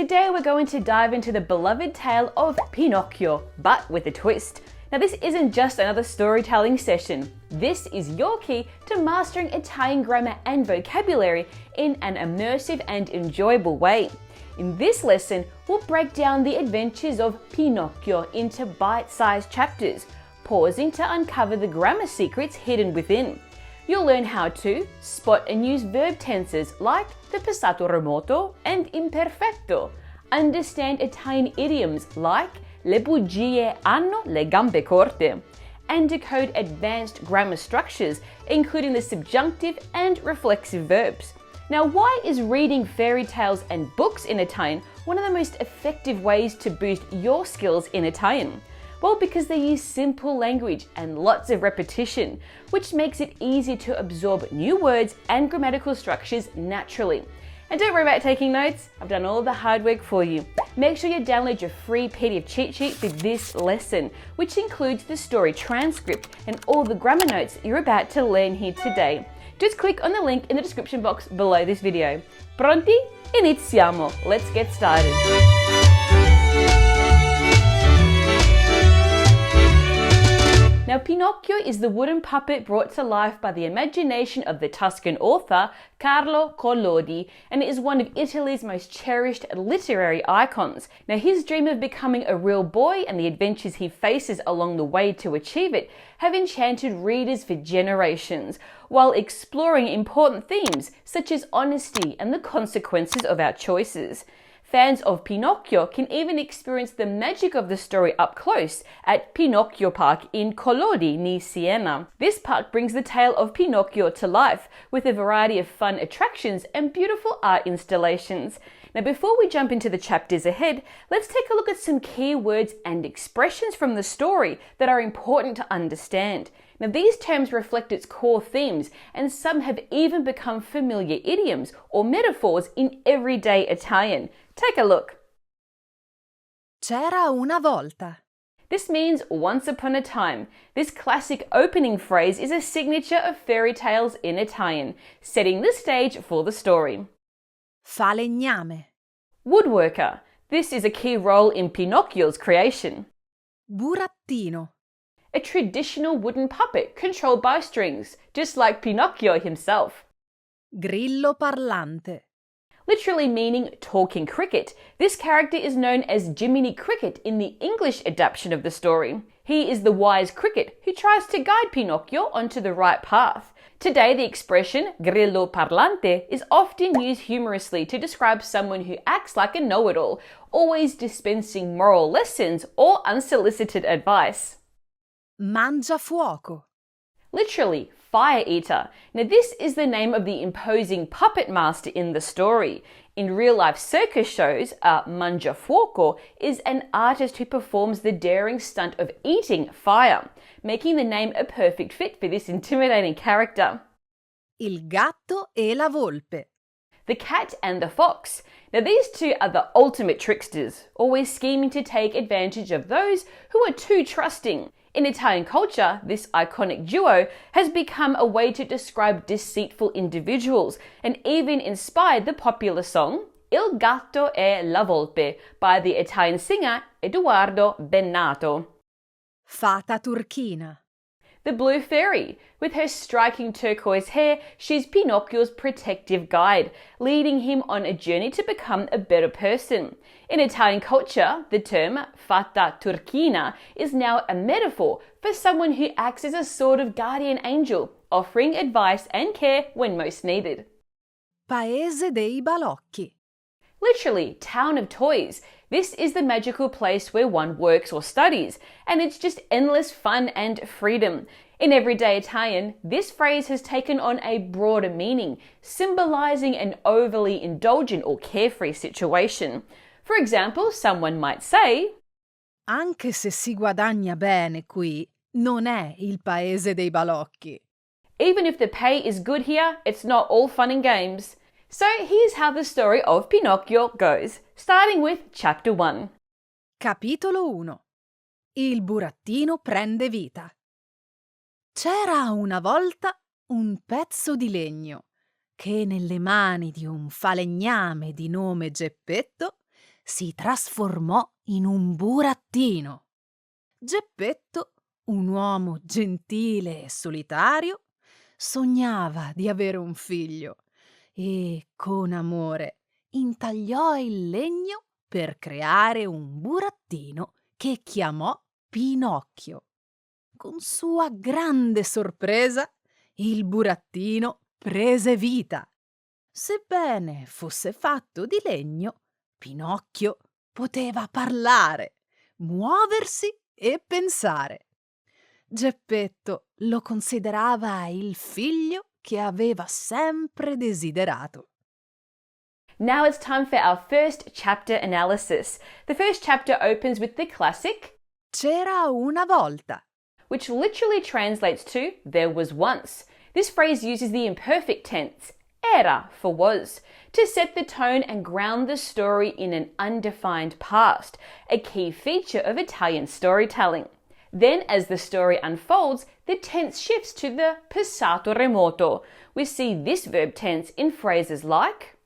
Today we're going to dive into the beloved tale of Pinocchio, but with a twist. Now this isn't just another storytelling session. This is your key to mastering Italian grammar and vocabulary in an immersive and enjoyable way. In this lesson, we'll break down the adventures of Pinocchio into bite-sized chapters, pausing to uncover the grammar secrets hidden within. You'll learn how to spot and use verb tenses like the passato remoto and imperfetto, understand Italian idioms like le bugie hanno le gambe corte, and decode advanced grammar structures, including the subjunctive and reflexive verbs. Now, why is reading fairy tales and books in Italian one of the most effective ways to boost your skills in Italian? Well, because they use simple language and lots of repetition, which makes it easy to absorb new words and grammatical structures naturally. And don't worry about taking notes, I've done all of the hard work for you. Make sure you download your free PDF cheat sheet for this lesson, which includes the story transcript and all the grammar notes you're about to learn here today. Just click on the link in the description box below this video. Pronti? Iniziamo! Let's get started. Now, Pinocchio is the wooden puppet brought to life by the imagination of the Tuscan author Carlo Collodi, and it is one of Italy's most cherished literary icons. Now, his dream of becoming a real boy and the adventures he faces along the way to achieve it have enchanted readers for generations, while exploring important themes such as honesty and the consequences of our choices. Fans of Pinocchio can even experience the magic of the story up close at Pinocchio Park in Collodi near Siena. This park brings the tale of Pinocchio to life with a variety of fun attractions and beautiful art installations. Now, before we jump into the chapters ahead, let's take a look at some key words and expressions from the story that are important to understand. Now, these terms reflect its core themes, and some have even become familiar idioms or metaphors in everyday Italian. Take a look. C'era una volta. This means once upon a time. This classic opening phrase is a signature of fairy tales in Italian, setting the stage for the story. Falegname. Woodworker. This is a key role in Pinocchio's creation. Burattino. A traditional wooden puppet controlled by strings, just like Pinocchio himself. Grillo parlante. Literally meaning talking cricket, this character is known as Jiminy Cricket in the English adaptation of the story. He is the wise cricket who tries to guide Pinocchio onto the right path. Today, the expression grillo parlante is often used humorously to describe someone who acts like a know-it-all, always dispensing moral lessons or unsolicited advice. Mangiafuoco. Literally, fire eater. Now, this is the name of the imposing puppet master in the story. In real-life circus shows, a mangiafuoco is an artist who performs the daring stunt of eating fire, making the name a perfect fit for this intimidating character. Il gatto e la volpe. The cat and the fox. Now, these two are the ultimate tricksters, always scheming to take advantage of those who are too trusting. In Italian culture, this iconic duo has become a way to describe deceitful individuals and even inspired the popular song Il gatto e la volpe by the Italian singer Edoardo Bennato. Fata turchina. The Blue Fairy. With her striking turquoise hair, she's Pinocchio's protective guide, leading him on a journey to become a better person. In Italian culture, the term fata turchina is now a metaphor for someone who acts as a sort of guardian angel, offering advice and care when most needed. Paese dei balocchi. Literally, town of toys. This is the magical place where one works or studies, and it's just endless fun and freedom. In everyday Italian, this phrase has taken on a broader meaning, symbolizing an overly indulgent or carefree situation. For example, someone might say, Anche se si guadagna bene qui, non è il paese dei balocchi. Even if the pay is good here, it's not all fun and games. So here's how the story of Pinocchio goes, starting with Chapter 1. Capitolo 1. Il burattino prende vita. C'era una volta un pezzo di legno che nelle mani di un falegname di nome Geppetto si trasformò in un burattino. Geppetto, un uomo gentile e solitario, sognava di avere un figlio e, con amore, intagliò il legno per creare un burattino che chiamò Pinocchio. Con sua grande sorpresa, il burattino prese vita. Sebbene fosse fatto di legno, Pinocchio poteva parlare, muoversi e pensare. Geppetto lo considerava il figlio che aveva sempre desiderato. Now it's time for our first chapter analysis. The first chapter opens with the classic C'era una volta. which literally translates to there was once. This phrase uses the imperfect tense, era, for was, to set the tone and ground the story in an undefined past, a key feature of Italian storytelling. Then, as the story unfolds, the tense shifts to the passato remoto. We see this verb tense in phrases like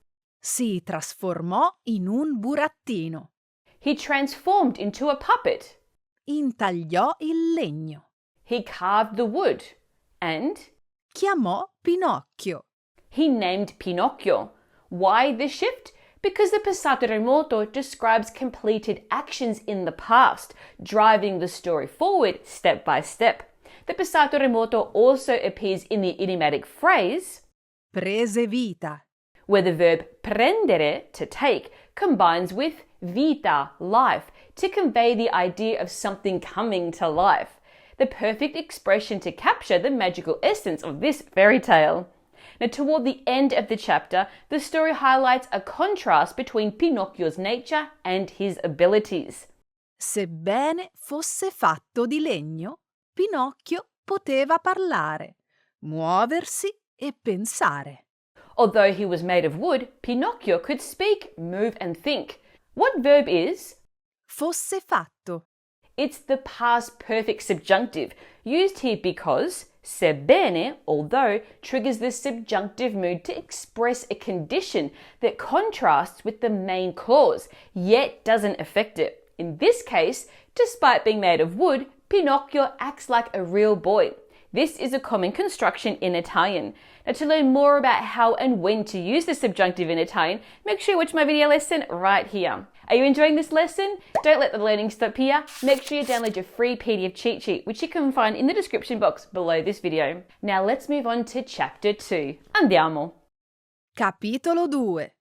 Si trasformò in un burattino. he transformed into a puppet, Intagliò il legno. he carved the wood, and Chiamò Pinocchio. he named Pinocchio. Why the shift? Because the passato remoto describes completed actions in the past, driving the story forward step by step. The passato remoto also appears in the idiomatic phrase Prese vita. where the verb prendere, to take, combines with vita, life, to convey the idea of something coming to life. The perfect expression to capture the magical essence of this fairy tale. Now, toward the end of the chapter, the story highlights a contrast between Pinocchio's nature and his abilities. Sebbene fosse fatto di legno, Pinocchio poteva parlare, muoversi e pensare. Although he was made of wood, Pinocchio could speak, move, and think. What verb is? Fosse fatto. It's the past perfect subjunctive, used here because sebbene, although, triggers the subjunctive mood to express a condition that contrasts with the main clause, yet doesn't affect it. In this case, despite being made of wood, Pinocchio acts like a real boy. This is a common construction in Italian. Now, to learn more about how and when to use the subjunctive in Italian, make sure you watch my video lesson right here. Are you enjoying this lesson? Don't let the learning stop here. Make sure you download your free PDF cheat sheet, which you can find in the description box below this video. Now let's move on to chapter 2. Andiamo! Capitolo 2.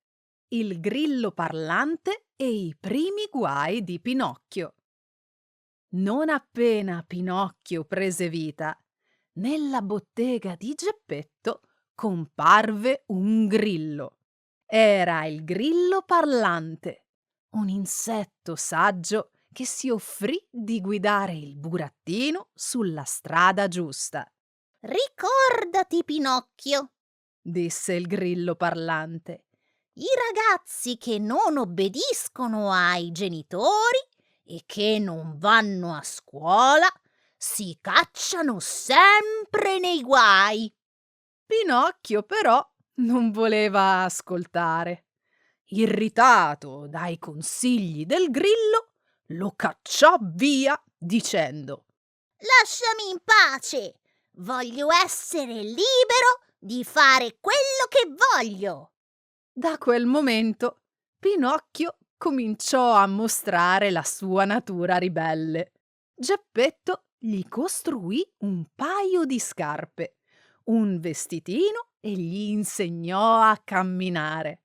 Il grillo parlante e i primi guai di Pinocchio. Non appena Pinocchio prese vita, nella bottega di Geppetto comparve un grillo. Era il grillo parlante, un insetto saggio che si offrì di guidare il burattino sulla strada giusta. Ricordati, Pinocchio, Disse il grillo parlante. i ragazzi che non obbediscono ai genitori e che non vanno a scuola si cacciano sempre nei guai. Pinocchio però non voleva ascoltare. Irritato dai consigli del grillo, lo cacciò via dicendo: Lasciami in pace, voglio essere libero di fare quello che voglio. Da quel momento Pinocchio cominciò a mostrare la sua natura ribelle. Geppetto gli costruì un paio di scarpe, un vestitino e gli insegnò a camminare.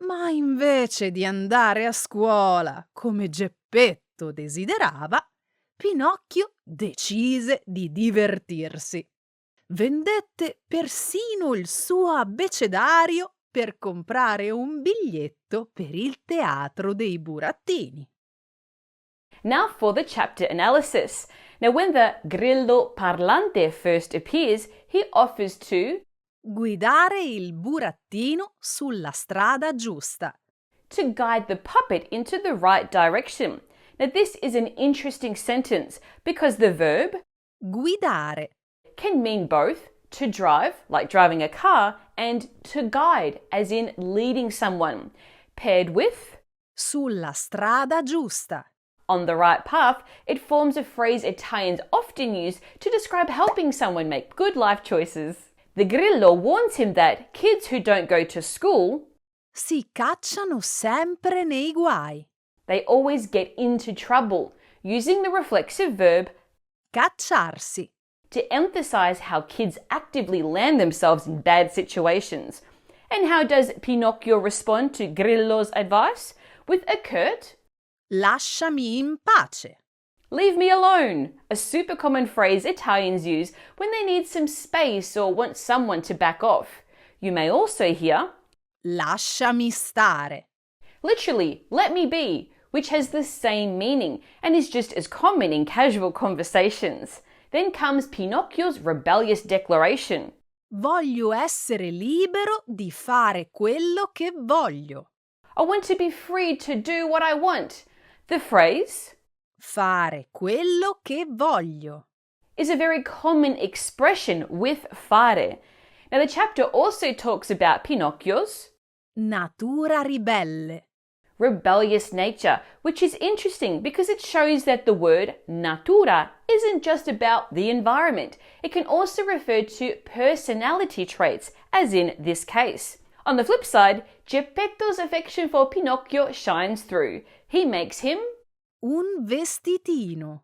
Ma invece di andare a scuola come Geppetto desiderava, Pinocchio decise di divertirsi. Vendette persino il suo abbecedario per comprare un biglietto per il teatro dei burattini. Now for the chapter analysis. Now, when the grillo parlante first appears, he offers to Guidare il burattino sulla strada giusta. guide the puppet into the right direction. Now, this is an interesting sentence because the verb Guidare. can mean both to drive, like driving a car, and to guide, as in leading someone, paired with Sulla strada giusta. On the right path, it forms a phrase Italians often use to describe helping someone make good life choices. The grillo warns him that kids who don't go to school, Si cacciano sempre nei guai. they always get into trouble, using the reflexive verb Cacciarsi. to emphasize how kids actively land themselves in bad situations. And how does Pinocchio respond to Grillo's advice? With a curt, Lasciami in pace. "Leave me alone," a super common phrase Italians use when they need some space or want someone to back off. You may also hear, Lasciami stare. literally, "let me be," which has the same meaning and is just as common in casual conversations. Then comes Pinocchio's rebellious declaration. Voglio essere libero di fare quello che voglio. I want to be free to do what I want. The phrase Fare quello che voglio. is a very common expression with fare. Now the chapter also talks about Pinocchio's Natura ribelle. rebellious nature, which is interesting because it shows that the word natura isn't just about the environment. It can also refer to personality traits, as in this case. On the flip side, Geppetto's affection for Pinocchio shines through. He makes him Un vestitino.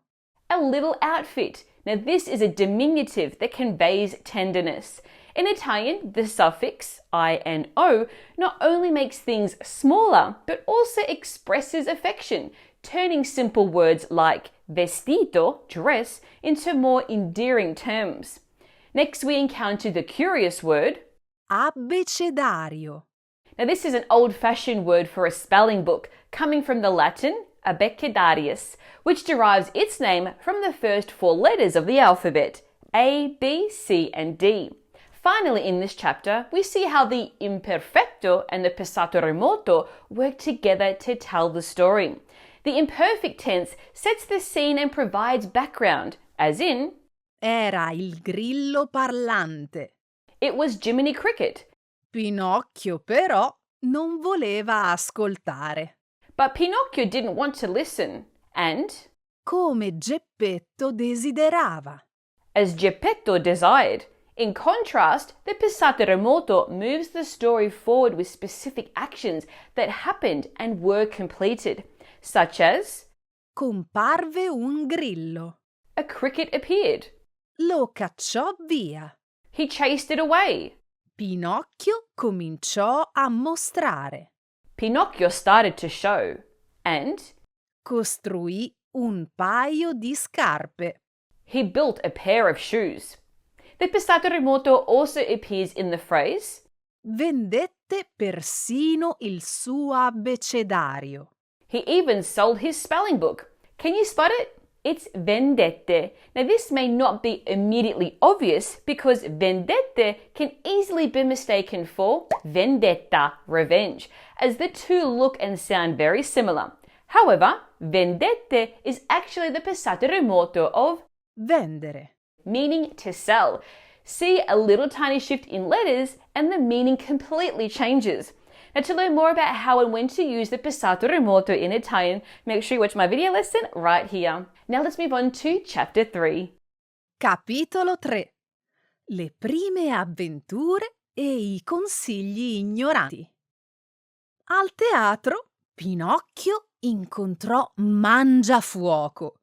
a little outfit. Now this is a diminutive that conveys tenderness. In Italian, the suffix ino not only makes things smaller, but also expresses affection, turning simple words like vestito, dress, into more endearing terms. Next, we encounter the curious word. Abbecedario. Now this is an old-fashioned word for a spelling book, coming from the Latin abecedarius, which derives its name from the first four letters of the alphabet, A, B, C, and D. Finally, in this chapter, we see how the imperfecto and the passato remoto work together to tell the story. The imperfect tense sets the scene and provides background, as in, Era il grillo parlante. it was Jiminy Cricket. Pinocchio però non voleva ascoltare. But Pinocchio didn't want to listen, and, Come Geppetto desiderava. as Geppetto desired. In contrast, the passato remoto moves the story forward with specific actions that happened and were completed, such as Comparve un grillo. a cricket appeared. Lo cacciò via. He chased it away. Pinocchio cominciò a mostrare. Pinocchio started to show. And Costruì un paio di scarpe. he built a pair of shoes. The passato remoto also appears in the phrase Vendette persino il suo abbecedario. he even sold his spelling book. Can you spot it? It's vendette. Now this may not be immediately obvious because vendette can easily be mistaken for vendetta, revenge, as the two look and sound very similar. However, vendette is actually the passato remoto of Vendere. meaning to sell. See a little tiny shift in letters and the meaning completely changes. Now to learn more about how and when to use the passato remoto in Italian, make sure you watch my video lesson right here. Now let's move on to chapter 3. Capitolo 3. Le prime avventure e i consigli ignoranti. Al teatro, Pinocchio incontrò Mangiafuoco,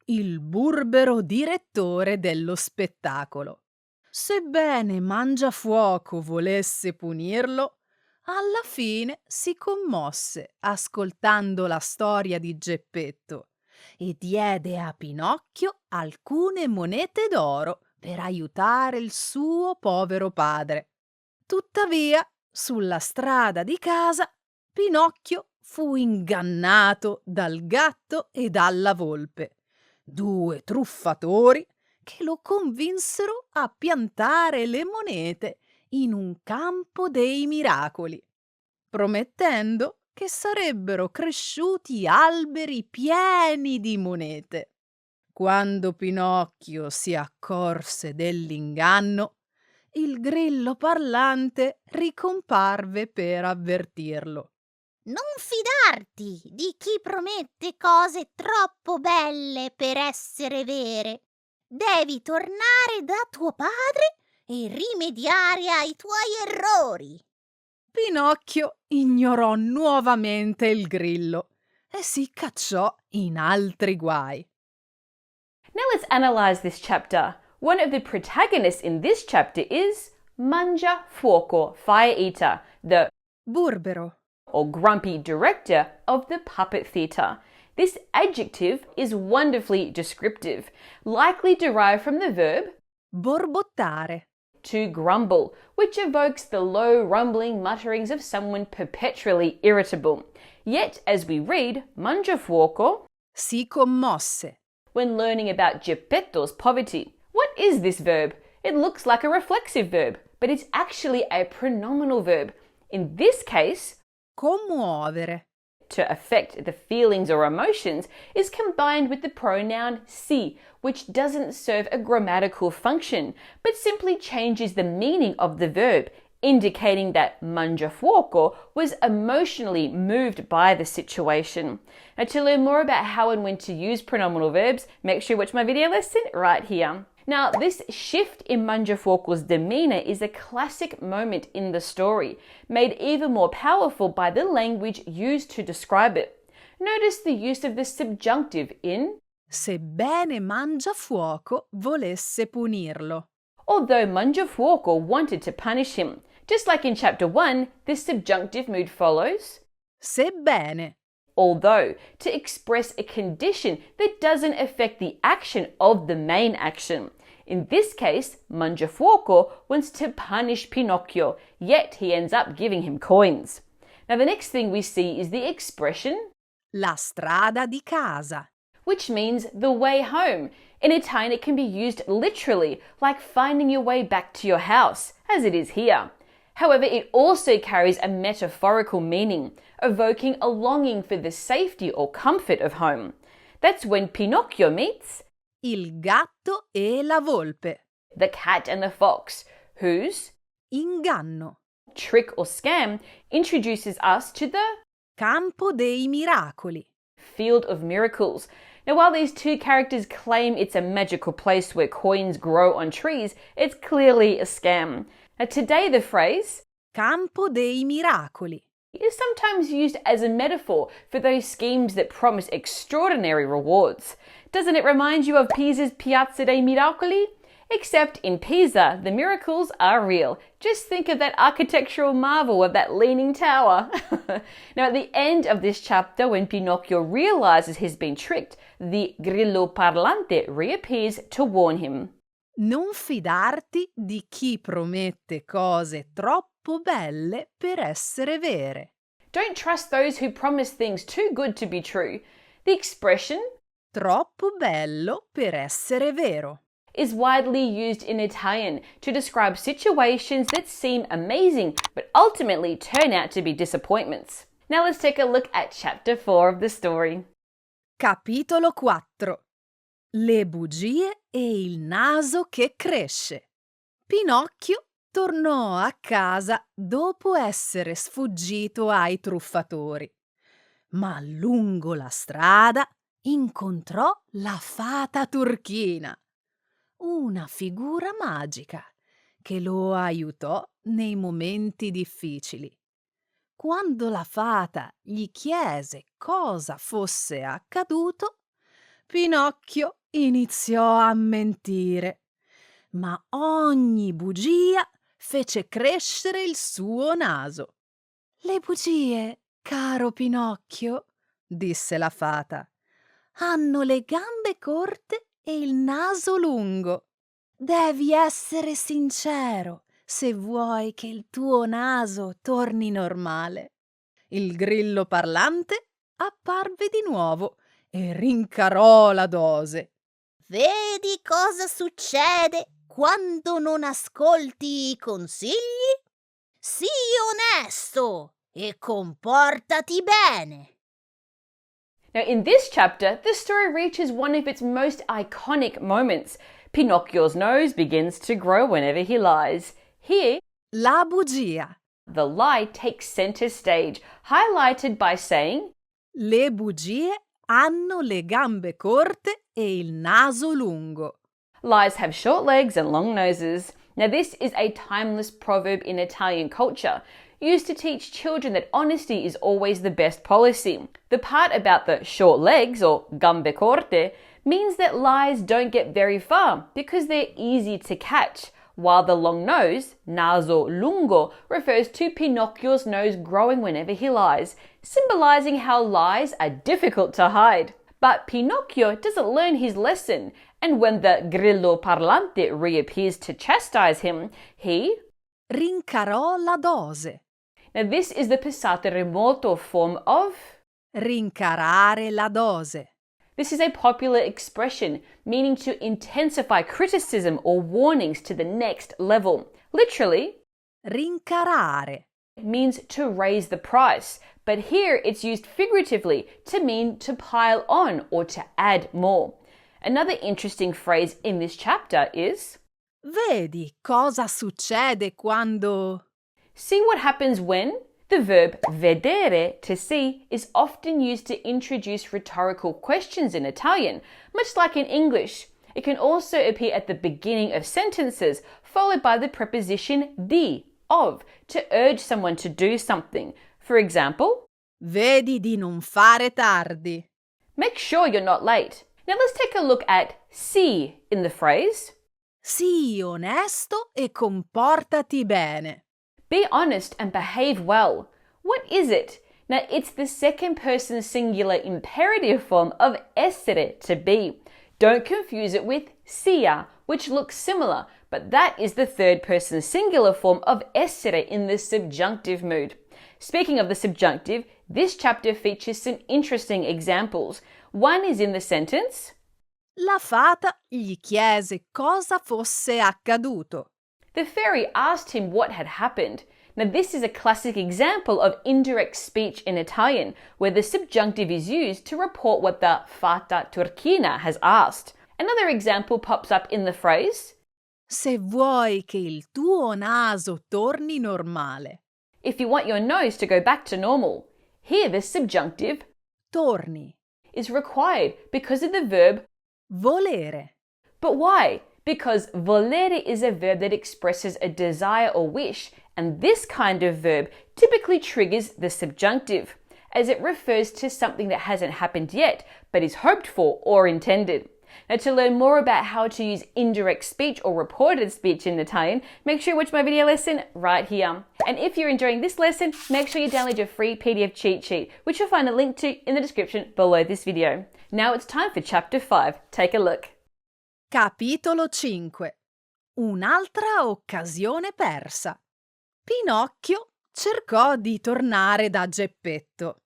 il burbero direttore dello spettacolo. Sebbene Mangiafuoco volesse punirlo, alla fine si commosse ascoltando la storia di Geppetto e diede a Pinocchio alcune monete d'oro per aiutare il suo povero padre. Tuttavia, sulla strada di casa, Pinocchio fu ingannato dal gatto e dalla volpe, due truffatori che lo convinsero a piantare le monete in un campo dei miracoli, promettendo che sarebbero cresciuti alberi pieni di monete. Quando Pinocchio si accorse dell'inganno, il grillo parlante ricomparve per avvertirlo. Non fidarti di chi promette cose troppo belle per essere vere. Devi tornare da tuo padre e rimediare ai tuoi errori. Pinocchio ignorò nuovamente il grillo e si cacciò in altri guai. Now let's analyze this chapter. One of the protagonists in this chapter is Mangia Fuoco, fire eater, the Burbero. or grumpy director of the puppet theatre. This adjective is wonderfully descriptive, likely derived from the verb Borbottare. to grumble, which evokes the low rumbling mutterings of someone perpetually irritable. Yet, as we read, Mangiafuoco, Si commosse. when learning about Geppetto's poverty. What is this verb? It looks like a reflexive verb, but it's actually a pronominal verb. In this case, Commuovere. to affect the feelings or emotions is combined with the pronoun si, which doesn't serve a grammatical function, but simply changes the meaning of the verb, indicating that Mangiafuoco was emotionally moved by the situation. Now, to learn more about how and when to use pronominal verbs, make sure you watch my video lesson right here. Now, this shift in Mangiafuoco's demeanor is a classic moment in the story, made even more powerful by the language used to describe it. Notice the use of the subjunctive in Sebbene Mangiafuoco volesse punirlo. although Mangiafuoco wanted to punish him. Just like in chapter 1, this subjunctive mood follows Sebbene. although to express a condition that doesn't affect the action of the main action. In this case, Mangiafuoco wants to punish Pinocchio, yet he ends up giving him coins. Now the next thing we see is the expression La strada di casa. which means the way home. In Italian, it can be used literally, like finding your way back to your house, as it is here. However, it also carries a metaphorical meaning, evoking a longing for the safety or comfort of home. That's when Pinocchio meets Il gatto e la volpe. the cat and the fox, whose Inganno. trick or scam introduces us to the Campo dei miracoli. field of miracles. Now, while these two characters claim it's a magical place where coins grow on trees, it's clearly a scam. Now, today the phrase Campo dei miracoli. is sometimes used as a metaphor for those schemes that promise extraordinary rewards. Doesn't it remind you of Pisa's Piazza dei Miracoli? Except in Pisa, the miracles are real. Just think of that architectural marvel of that leaning tower. Now, at the end of this chapter, when Pinocchio realizes he's been tricked, the grillo parlante reappears to warn him. Non fidarti di chi promette cose troppo belle per essere vere. Don't trust those who promise things too good to be true. The expression Troppo bello per essere vero. is widely used in Italian to describe situations that seem amazing but ultimately turn out to be disappointments. Now let's take a look at chapter 4 of the story. Capitolo 4. Le bugie e il naso che cresce. Pinocchio tornò a casa dopo essere sfuggito ai truffatori, ma lungo la strada incontrò la fata turchina, una figura magica che lo aiutò nei momenti difficili. Quando la fata gli chiese cosa fosse accaduto, Pinocchio iniziò a mentire, ma ogni bugia fece crescere il suo naso. Le bugie, caro Pinocchio, disse la fata, hanno le gambe corte e il naso lungo. Devi essere sincero se vuoi che il tuo naso torni normale. Il grillo parlante apparve di nuovo e rincarò la dose. Vedi cosa succede quando non ascolti i consigli? Sii onesto e comportati bene. Now, in this chapter, the story reaches one of its most iconic moments. Pinocchio's nose begins to grow whenever he lies. Here, La bugia. the lie takes center stage, highlighted by saying, Le bugie hanno le gambe corte e il naso lungo. lies have short legs and long noses. Now, this is a timeless proverb in Italian culture, used to teach children that honesty is always the best policy. The part about the short legs, or gambe corte, means that lies don't get very far because they're easy to catch, while the long nose, naso lungo, refers to Pinocchio's nose growing whenever he lies, symbolizing how lies are difficult to hide. But Pinocchio doesn't learn his lesson, and when the grillo parlante reappears to chastise him, he Rincarò la dose. Now, this is the passato remoto form of Rincarare la dose. This is a popular expression meaning to intensify criticism or warnings to the next level. Literally, Rincarare. it means to raise the price, but here it's used figuratively to mean to pile on or to add more. Another interesting phrase in this chapter is Vedi cosa succede quando... see what happens when. The verb vedere, to see, is often used to introduce rhetorical questions in Italian, much like in English. It can also appear at the beginning of sentences, followed by the preposition di, of, to urge someone to do something. For example, Vedi di non fare tardi. make sure you're not late. Now let's take a look at si in the phrase. Sii onesto e comportati bene. Be honest and behave well. What is it? Now, it's the second person singular imperative form of essere, to be. Don't confuse it with sia, which looks similar, but that is the third person singular form of essere in the subjunctive mood. Speaking of the subjunctive, this chapter features some interesting examples. One is in the sentence, La fata gli chiese cosa fosse accaduto. the fairy asked him what had happened. Now, this is a classic example of indirect speech in Italian, where the subjunctive is used to report what the fata turchina has asked. Another example pops up in the phrase, Se vuoi che il tuo naso torni normale. if you want your nose to go back to normal. Here, the subjunctive Torni. is required because of the verb, Volere. but why? Because volere is a verb that expresses a desire or wish, and this kind of verb typically triggers the subjunctive, as it refers to something that hasn't happened yet, but is hoped for or intended. Now, to learn more about how to use indirect speech or reported speech in Italian, make sure you watch my video lesson right here. And if you're enjoying this lesson, make sure you download your free PDF cheat sheet, which you'll find a link to in the description below this video. Now it's time for Chapter 5. Take a look. Capitolo 5. Un'altra occasione persa. Pinocchio cercò di tornare da Geppetto,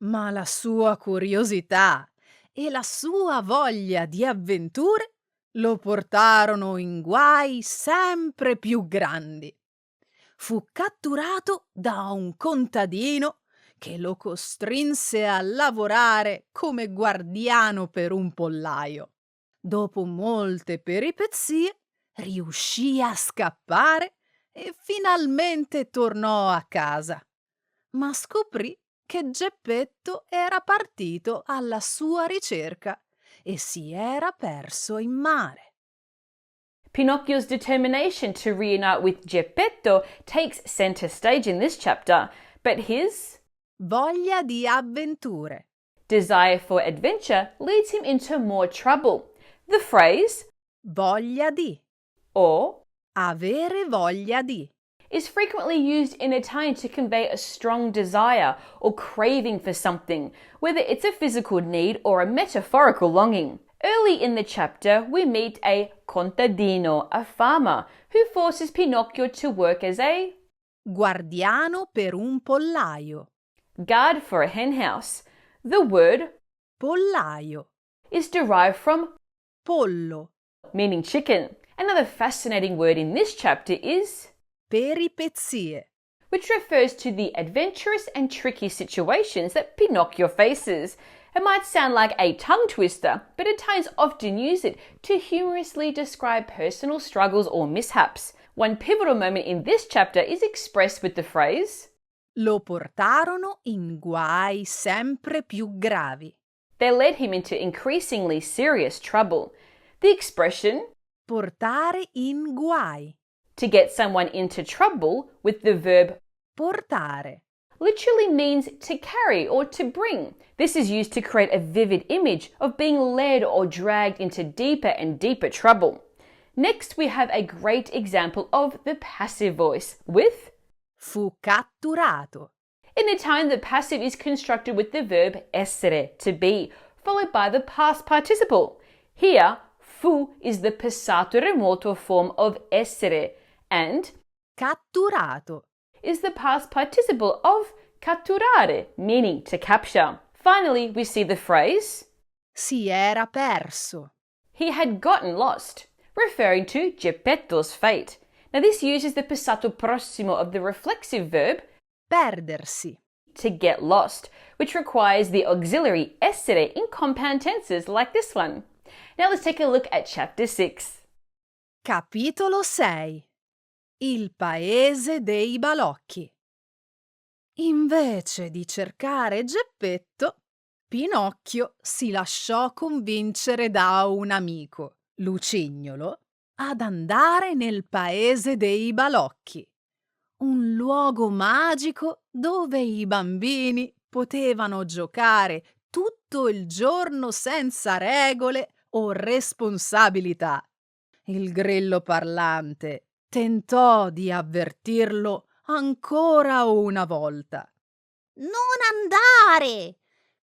ma la sua curiosità e la sua voglia di avventure lo portarono in guai sempre più grandi. Fu catturato da un contadino che lo costrinse a lavorare come guardiano per un pollaio. Dopo molte peripezie, riuscì a scappare e finalmente tornò a casa, ma scoprì che Geppetto era partito alla sua ricerca e si era perso in mare. Pinocchio's determination to reunite with Geppetto takes center stage in this chapter, but his Voglia di avventure. desire for adventure leads him into more trouble. The phrase, Voglia di. or, Avere voglia di. is frequently used in Italian to convey a strong desire or craving for something, whether it's a physical need or a metaphorical longing. Early in the chapter, we meet a contadino, a farmer, who forces Pinocchio to work as a Guardiano per un pollaio. guard for a henhouse. The word Pollaio. is derived from Pollo. meaning chicken. Another fascinating word in this chapter is Peripezie. which refers to the adventurous and tricky situations that Pinocchio faces. It might sound like a tongue twister, but Italians often use it to humorously describe personal struggles or mishaps. One pivotal moment in this chapter is expressed with the phrase Lo portarono in guai sempre più gravi. they led him into increasingly serious trouble. The expression Portare in guai. to get someone into trouble with the verb Portare. literally means to carry or to bring. This is used to create a vivid image of being led or dragged into deeper and deeper trouble. Next, we have a great example of the passive voice with Fu catturato. In Italian, the passive is constructed with the verb essere, to be, followed by the past participle. Here, fu is the passato remoto form of essere and Catturato. is the past participle of catturare, meaning to capture. Finally, we see the phrase Si era perso. he had gotten lost, referring to Geppetto's fate. Now this uses the passato prossimo of the reflexive verb Perdersi. to get lost, which requires the auxiliary essere in compound tenses like this one. Now let's take a look at chapter 6. Capitolo 6. Il paese dei balocchi. Invece di cercare Geppetto, Pinocchio si lasciò convincere da un amico, Lucignolo, ad andare nel paese dei balocchi, un luogo magico dove i bambini potevano giocare tutto il giorno senza regole o responsabilità. Il grillo parlante tentò di avvertirlo ancora una volta. Non andare!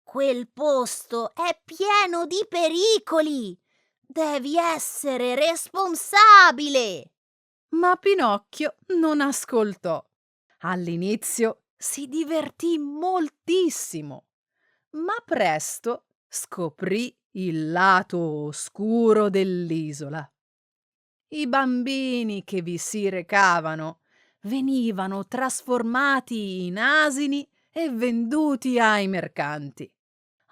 Quel posto è pieno di pericoli! Devi essere responsabile! Ma Pinocchio non ascoltò. All'inizio si divertì moltissimo, ma presto scoprì il lato oscuro dell'isola. I bambini che vi si recavano venivano trasformati in asini e venduti ai mercanti.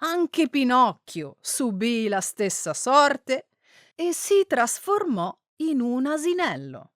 Anche Pinocchio subì la stessa sorte e si trasformò in un asinello.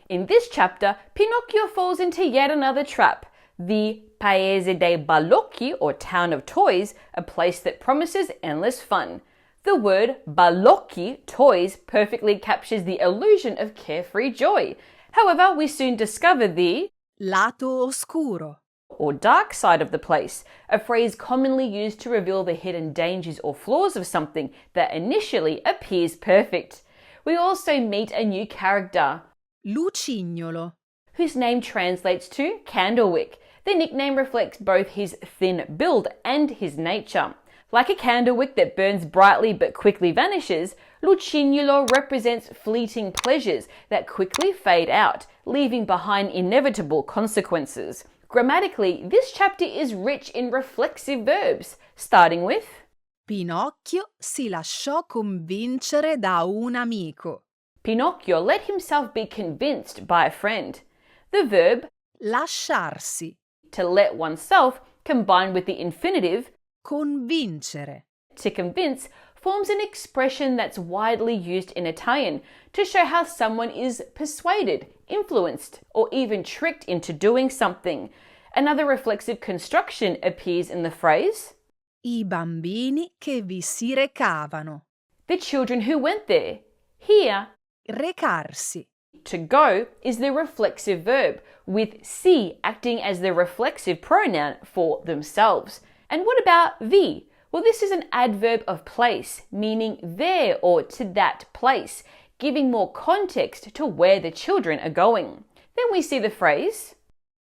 In this chapter, Pinocchio falls into yet another trap, the Paese dei Balocchi, or Town of Toys, a place that promises endless fun. The word balocchi, toys, perfectly captures the illusion of carefree joy. However, we soon discover the Lato oscuro. or dark side of the place, a phrase commonly used to reveal the hidden dangers or flaws of something that initially appears perfect. We also meet a new character, Lucignolo. whose name translates to candlewick. The nickname reflects both his thin build and his nature. Like a candlewick that burns brightly but quickly vanishes, Lucignolo represents fleeting pleasures that quickly fade out, leaving behind inevitable consequences. Grammatically, this chapter is rich in reflexive verbs, starting with Pinocchio si lasciò convincere da un amico. Pinocchio let himself be convinced by a friend. The verb Lasciarsi. to let oneself, combined with the infinitive Convincere. to convince, forms an expression that's widely used in Italian to show how someone is persuaded, influenced, or even tricked into doing something. Another reflexive construction appears in the phrase I bambini che vi si recavano. the children who went there. Here, Recarsi. to go is the reflexive verb, with si acting as the reflexive pronoun for themselves. And what about vi? Well, this is an adverb of place, meaning there or to that place, giving more context to where the children are going. Then we see the phrase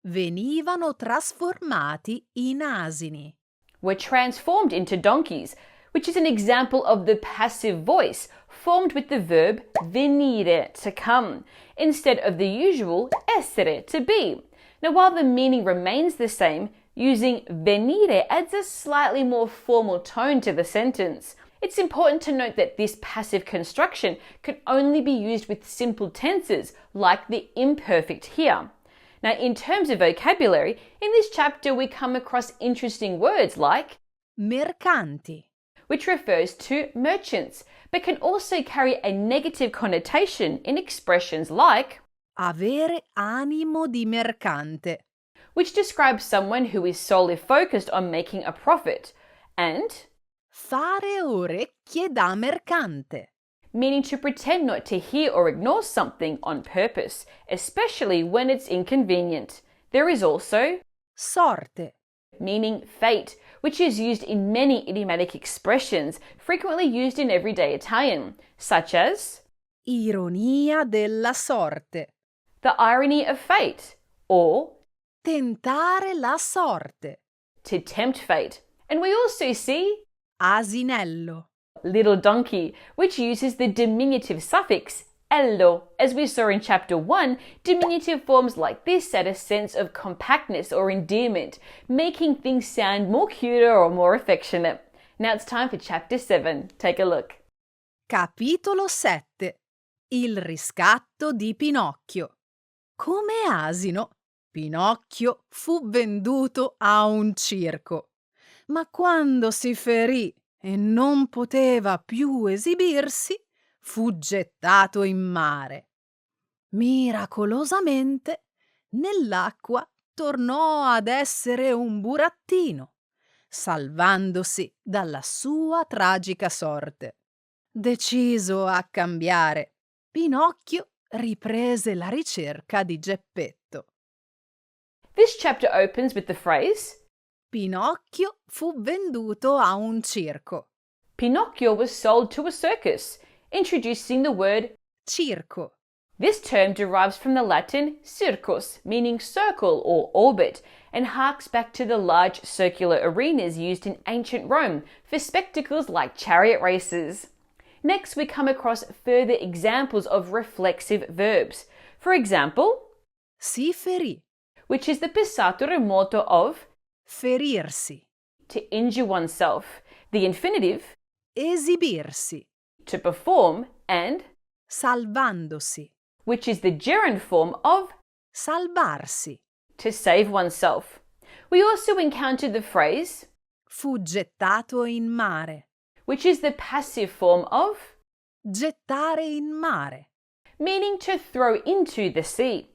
Venivano trasformati in asini. were transformed into donkeys, which is an example of the passive voice formed with the verb venire, to come, instead of the usual essere, to be. Now, while the meaning remains the same, using venire adds a slightly more formal tone to the sentence. It's important to note that this passive construction can only be used with simple tenses, like the imperfect here. Now, in terms of vocabulary, in this chapter we come across interesting words like Mercanti. which refers to merchants, but can also carry a negative connotation in expressions like avere animo di mercante, which describes someone who is solely focused on making a profit, and fare orecchie da mercante, meaning to pretend not to hear or ignore something on purpose, especially when it's inconvenient. There is also sorte, meaning fate, which is used in many idiomatic expressions frequently used in everyday Italian, such as ironia della sorte, the irony of fate, or tentare la sorte, to tempt fate. And we also see asinello, little donkey, which uses the diminutive suffix ello. As we saw in chapter 1, diminutive forms like this add a sense of compactness or endearment, making things sound more cuter or more affectionate. Now it's time for chapter 7. Take a look. Capitolo 7. Il riscatto di Pinocchio. Come asino, Pinocchio fu venduto a un circo, ma quando si ferì e non poteva più esibirsi, fu gettato in mare. Miracolosamente, nell'acqua tornò ad essere un burattino, salvandosi dalla sua tragica sorte. Deciso a cambiare, Pinocchio riprese la ricerca di Geppetto. This chapter opens with the phrase Pinocchio fu venduto a un circo. Pinocchio was sold to a circus, introducing the word Circo. This term derives from the Latin circus, meaning circle or orbit, and harks back to the large circular arenas used in ancient Rome for spectacles like chariot races. Next, we come across further examples of reflexive verbs. For example, Si ferì. which is the passato remoto of Ferirsi. to injure oneself, the infinitive Esibirsi. to perform, and Salvandosi. which is the gerund form of Salvarsi. to save oneself. We also encountered the phrase Fu gettato in mare. which is the passive form of Gettare in mare. meaning to throw into the sea.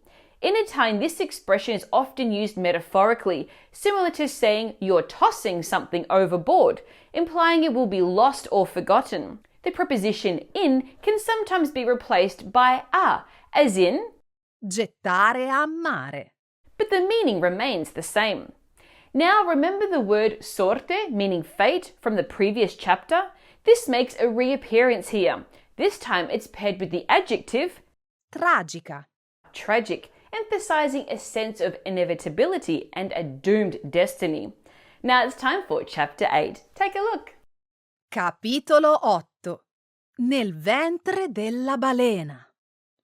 In Italian, this expression is often used metaphorically, similar to saying you're tossing something overboard, implying it will be lost or forgotten. The preposition in can sometimes be replaced by a, as in, Gettare a mare. but the meaning remains the same. Now remember the word sorte, meaning fate, from the previous chapter? This makes a reappearance here. This time it's paired with the adjective Tragica. tragic, emphasizing a sense of inevitability and a doomed destiny. Now it's time for chapter 8. Take a look. Capitolo 8. Nel ventre della balena.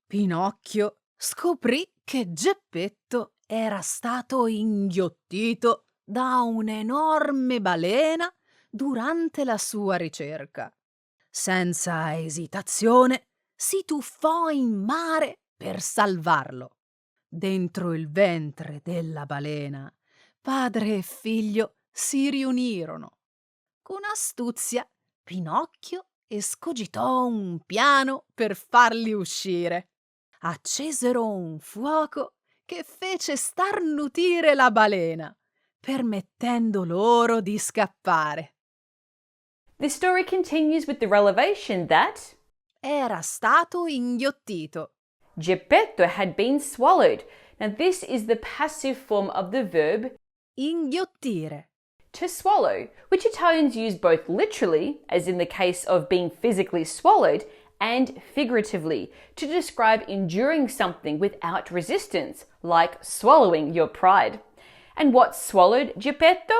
Pinocchio scoprì che Geppetto era stato inghiottito da un'enorme balena durante la sua ricerca. Senza esitazione si tuffò in mare per salvarlo. Dentro il ventre della balena, padre e figlio si riunirono. Con astuzia, Pinocchio escogitò un piano per farli uscire. Accesero un fuoco che fece starnutire la balena, permettendo loro di scappare. The story continues with the revelation that Era stato inghiottito. Geppetto had been swallowed. Now this is the passive form of the verb Inghiottire. to swallow, which Italians use both literally, as in the case of being physically swallowed, and figuratively, to describe enduring something without resistance, like swallowing your pride. And what swallowed Geppetto?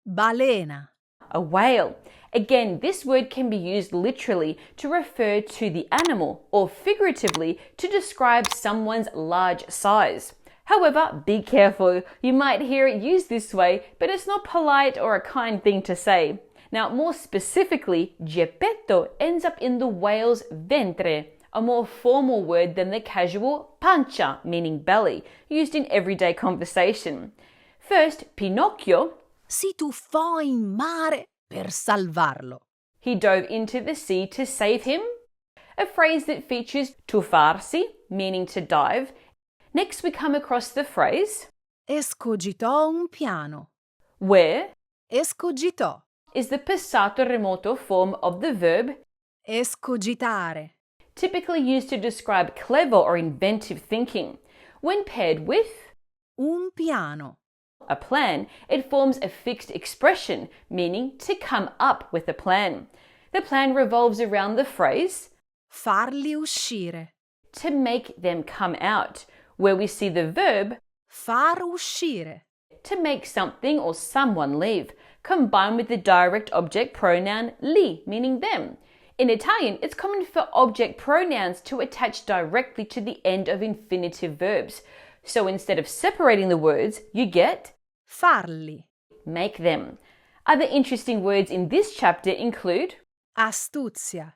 Balena. A whale. Again, this word can be used literally to refer to the animal, or figuratively to describe someone's large size. However, be careful. You might hear it used this way, but it's not polite or a kind thing to say. Now, more specifically, Geppetto ends up in the whale's ventre, a more formal word than the casual pancia, meaning belly, used in everyday conversation. First, Pinocchio Si tuffò in mare per salvarlo. He dove into the sea to save him. A phrase that features tuffarsi, meaning to dive. Next we come across the phrase Escogitò un piano. where Escogitò. is the passato remoto form of the verb, Escogitare. typically used to describe clever or inventive thinking. When paired with Un piano. a plan, it forms a fixed expression, meaning to come up with a plan. The plan revolves around the phrase Farli uscire. to make them come out, where we see the verb Far uscire. to make something or someone leave, combined with the direct object pronoun li, meaning them. In Italian, it's common for object pronouns to attach directly to the end of infinitive verbs. So instead of separating the words, you get Farli. make them. Other interesting words in this chapter include Astuzia.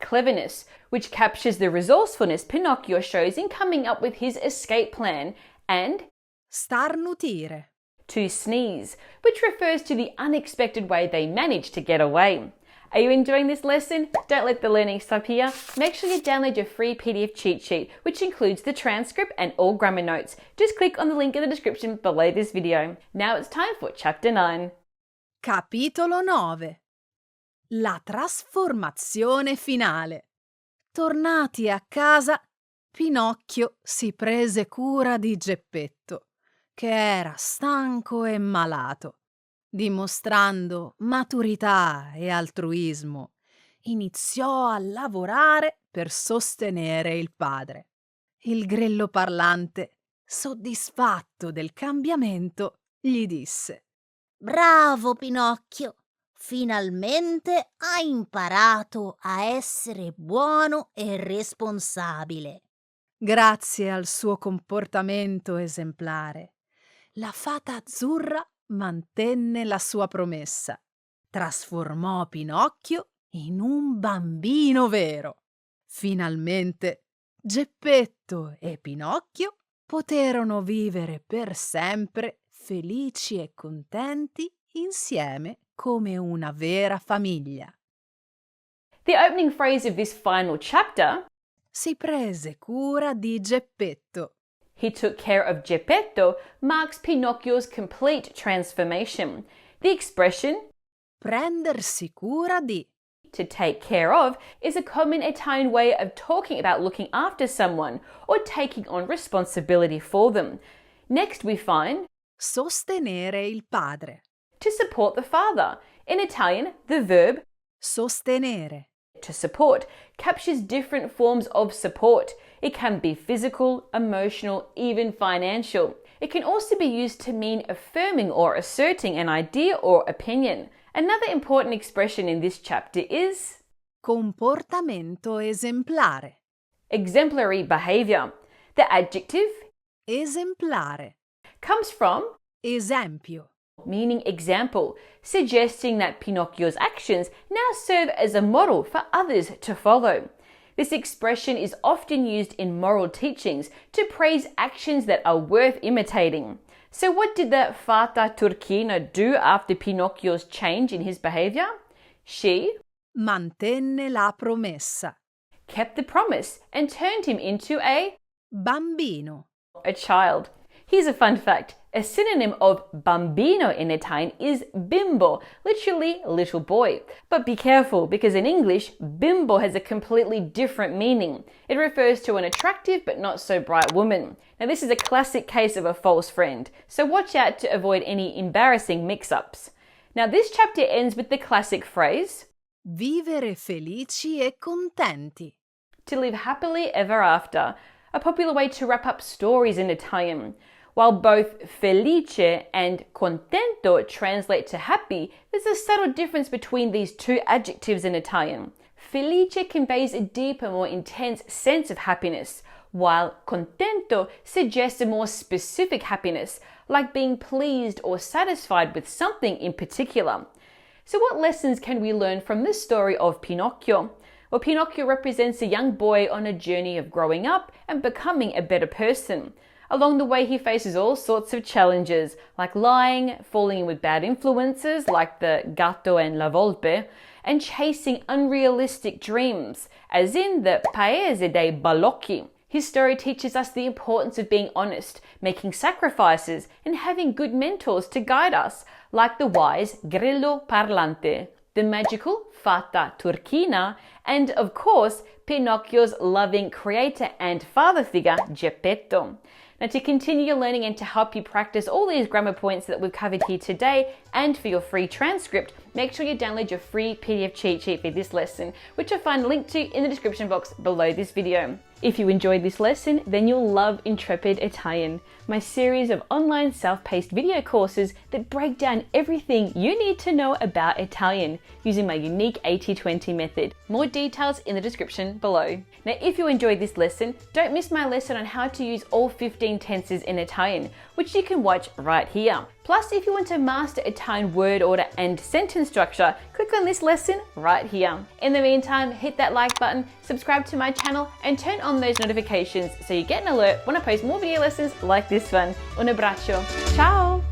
cleverness, which captures the resourcefulness Pinocchio shows in coming up with his escape plan, and Starnutire. to sneeze, which refers to the unexpected way they managed to get away. Are you enjoying this lesson? Don't let the learning stop here. Make sure you download your free PDF cheat sheet, which includes the transcript and all grammar notes. Just click on the link in the description below this video. Now it's time for Chapter 9. Capitolo 9. La trasformazione finale. Tornati a casa, Pinocchio si prese cura di Geppetto, che era stanco e malato. Dimostrando maturità e altruismo, iniziò a lavorare per sostenere il padre. Il grillo parlante, soddisfatto del cambiamento, gli disse: Bravo Pinocchio, finalmente hai imparato a essere buono e responsabile. Grazie al suo comportamento esemplare, la fata azzurra mantenne la sua promessa. Trasformò Pinocchio in un bambino vero. Finalmente Geppetto e Pinocchio poterono vivere per sempre felici e contenti insieme come una vera famiglia. The opening phrase of this final chapter, Si prese cura di Geppetto. he took care of Geppetto, marks Pinocchio's complete transformation. The expression Prendersi cura di. to take care of is a common Italian way of talking about looking after someone or taking on responsibility for them. Next we find Sostenere il padre. to support the father. In Italian, the verb Sostenere. to support captures different forms of support. It can be physical, emotional, even financial. It can also be used to mean affirming or asserting an idea or opinion. Another important expression in this chapter is Comportamento esemplare. exemplary behavior. The adjective Esemplare. comes from Esempio. meaning example, suggesting that Pinocchio's actions now serve as a model for others to follow. This expression is often used in moral teachings to praise actions that are worth imitating. So what did the fata turchina do after Pinocchio's change in his behavior? She Mantenne la promessa. kept the promise and turned him into a Bambino. child. Here's a fun fact. A synonym of bambino in Italian is bimbo, literally little boy. But be careful, because in English, bimbo has a completely different meaning. It refers to an attractive but not so bright woman. Now this is a classic case of a false friend, so watch out to avoid any embarrassing mix-ups. Now this chapter ends with the classic phrase, Vivere felici e contenti. to live happily ever after, a popular way to wrap up stories in Italian. While both felice and contento translate to happy, there's a subtle difference between these two adjectives in Italian. Felice conveys a deeper, more intense sense of happiness, while contento suggests a more specific happiness, like being pleased or satisfied with something in particular. So what lessons can we learn from the story of Pinocchio? Well, Pinocchio represents a young boy on a journey of growing up and becoming a better person. Along the way, he faces all sorts of challenges, like lying, falling in with bad influences like the gatto and la volpe, and chasing unrealistic dreams, as in the Paese dei Balocchi. His story teaches us the importance of being honest, making sacrifices, and having good mentors to guide us, like the wise Grillo Parlante, the magical Fata Turchina, and of course, Pinocchio's loving creator and father figure, Geppetto. Now, to continue your learning and to help you practice all these grammar points that we've covered here today, and for your free transcript, make sure you download your free PDF cheat sheet for this lesson, which you'll find linked to in the description box below this video. If you enjoyed this lesson, then you'll love Intrepid Italian, my series of online self-paced video courses that break down everything you need to know about Italian using my unique 80-20 method. More details in the description below. Now, if you enjoyed this lesson, don't miss my lesson on how to use all 15 tenses in Italian, which you can watch right here. Plus, if you want to master Italian word order and sentence structure, click on this lesson right here. In the meantime, hit that like button, subscribe to my channel, and turn on those notifications so you get an alert when I post more video lessons like this one. Un abbraccio. Ciao!